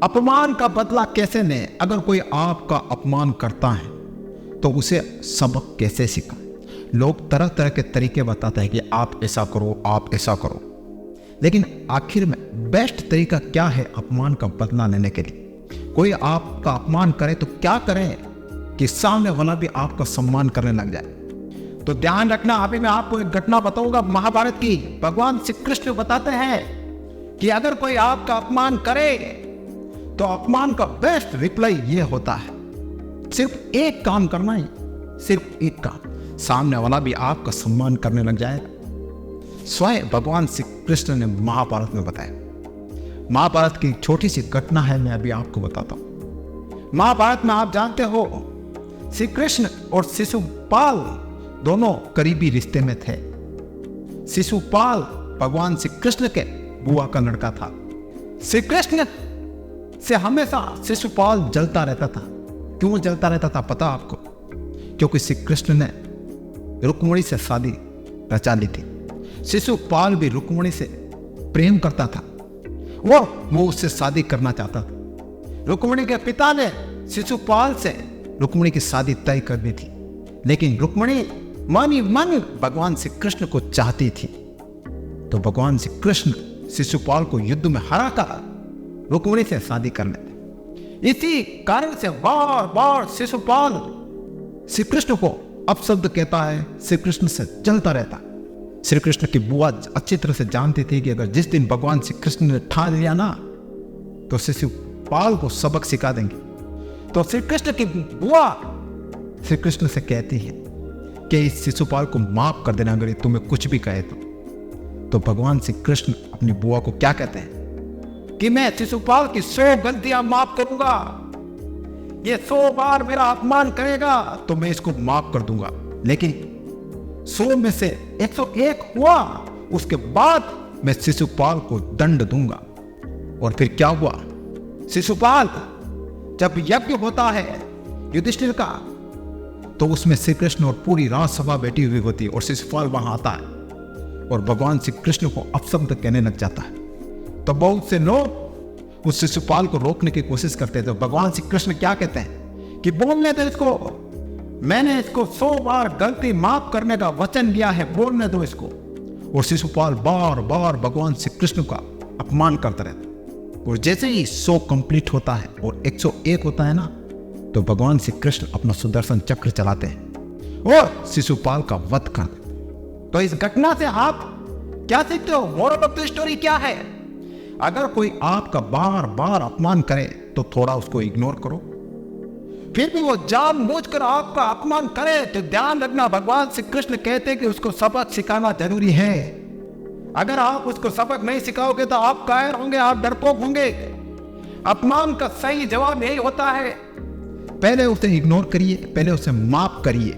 अपमान का बदला कैसे लें? अगर कोई आपका अपमान करता है तो उसे सबक कैसे सिखाएं? लोग तरह तरह के तरीके बताते हैं कि आप ऐसा करो, आप ऐसा करो, लेकिन आखिर में बेस्ट तरीका क्या है अपमान का बदला लेने के लिए? कोई आपका अपमान करे तो क्या करें कि सामने वाला भी आपका सम्मान करने लग जाए? तो ध्यान रखना, अभी मैं आपको एक घटना बताऊंगा महाभारत की। भगवान श्री कृष्ण बताते हैं कि अगर कोई आपका अपमान करे तो अपमान का बेस्ट रिप्लाई ये होता है, सिर्फ एक काम करना है, सिर्फ एक काम, सामने वाला भी आपका सम्मान करने लग जाएगा। स्वयं भगवान श्री कृष्ण ने महाभारत में बताया। महाभारत की छोटी सी घटना है, मैं अभी आपको बताता हूं। महाभारत में आप जानते हो श्री कृष्ण और शिशुपाल दोनों करीबी रिश्ते में थे। शिशुपाल भगवान श्री कृष्ण के बुआ का लड़का था। श्री कृष्ण से हमेशा शिशुपाल जलता रहता था। क्यों जलता रहता था पता आपको? क्योंकि श्री कृष्ण ने रुक्मिणी से शादी रचा ली थी। शिशुपाल भी रुक्मिणी से प्रेम करता था, वो उससे शादी करना चाहता था। रुक्मिणी के पिता ने शिशुपाल से रुक्मिणी की शादी तय कर दी थी, लेकिन रुक्मिणी मन ही मन भगवान श्री कृष्ण को चाहती थी। तो भगवान श्री कृष्ण शिशुपाल को युद्ध में हराकर रुक्मिणी से शादी कर लेते। इसी कारण से बार बार शिशुपाल श्री कृष्ण को अपशब्द कहता है, श्री कृष्ण से जलता रहता। श्री कृष्ण की बुआ अच्छी तरह से जानती थी कि अगर जिस दिन भगवान श्री कृष्ण ने ठान लिया ना तो शिशुपाल को सबक सिखा देंगे। तो श्री कृष्ण की बुआ श्री कृष्ण से कहती है कि इस शिशुपाल को माफ कर देना अगर ये तुम्हें कुछ भी कहे तो भगवान श्री कृष्ण अपनी बुआ को क्या कहते हैं कि मैं शिशुपाल की 100 गलतियां माफ करूंगा, ये 100 बार मेरा अपमान करेगा तो मैं इसको माफ कर दूंगा, लेकिन 100 में से 101 हुआ उसके बाद मैं शिशुपाल को दंड दूंगा। और फिर क्या हुआ? शिशुपाल जब यज्ञ होता है युधिष्ठिर का, तो उसमें श्री कृष्ण और पूरी राजसभा बैठी हुई होती है और शिशुपाल वहां आता है और भगवान श्री कृष्ण को अपशब्द कहने लग जाता है। तो बहुत से लोग उस शिशुपाल को रोकने की कोशिश करते थे। तो भगवान श्री कृष्ण क्या कहते हैं कि बोलने दो इसको, मैंने इसको 100 बार गलती माफ करने का वचन दिया है, बोलने दो इसको। और शिशुपाल बार बार भगवान श्री कृष्ण का अपमान करता रहता। और जैसे ही 100 कंप्लीट होता है और 101 होता है ना, तो भगवान श्री कृष्ण अपना सुदर्शन चक्र चलाते हैं और शिशुपाल का वध कर देते। तो इस घटना से आप क्या सीखते हो? मोरल ऑफ द स्टोरी क्या है? अगर कोई आपका बार बार अपमान करे तो थोड़ा उसको इग्नोर करो। फिर भी वो जानबूझकर आपका अपमान करे तो ध्यान रखना, भगवान श्री कृष्ण कहते हैं कि उसको सबक सिखाना जरूरी है। अगर आप उसको सबक नहीं सिखाओगे तो आप कायर होंगे, आप डरपोक होंगे। अपमान का सही जवाब यही होता है, पहले उसे इग्नोर करिए, पहले उसे माफ करिए।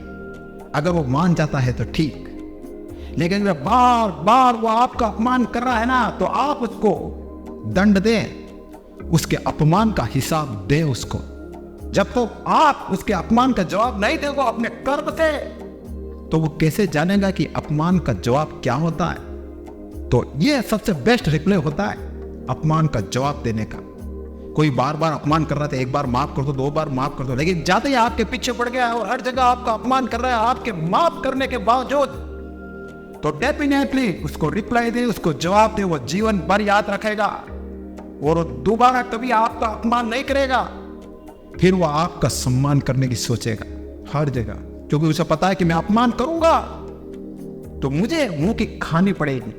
अगर वो मान जाता है तो ठीक, लेकिन अगर बार बार वो आपका अपमान कर रहा है ना, तो आप उसको दंड दें, उसके अपमान का हिसाब दें उसको। जब तो आप उसके अपमान का जवाब नहीं दोगे अपने कर्म से, तो वो कैसे जानेगा कि अपमान का जवाब क्या होता है? तो ये सबसे बेस्ट रिप्लाई होता है अपमान का जवाब देने का। कोई बार बार अपमान कर रहा था, एक बार माफ कर दो, 2 बार माफ कर दो, लेकिन जाते ही आपके पीछे पड़ गया और हर जगह आपका अपमान कर रहा है आपके माफ करने के बावजूद, तो डेफिनेटली उसको रिप्लाई दे, उसको जवाब दे। वो जीवन भर याद रखेगा और दोबारा कभी आपका अपमान नहीं करेगा। फिर वो आपका सम्मान करने की सोचेगा हर जगह, क्योंकि उसे पता है कि मैं अपमान करूंगा तो मुझे मुंह की खानी पड़ेगी,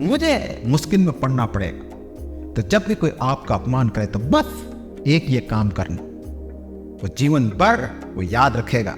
मुझे मुश्किल में पड़ना पड़ेगा। तो जब भी कोई आपका अपमान करे तो बस एक ये काम करना, वो जीवन भर वो याद रखेगा।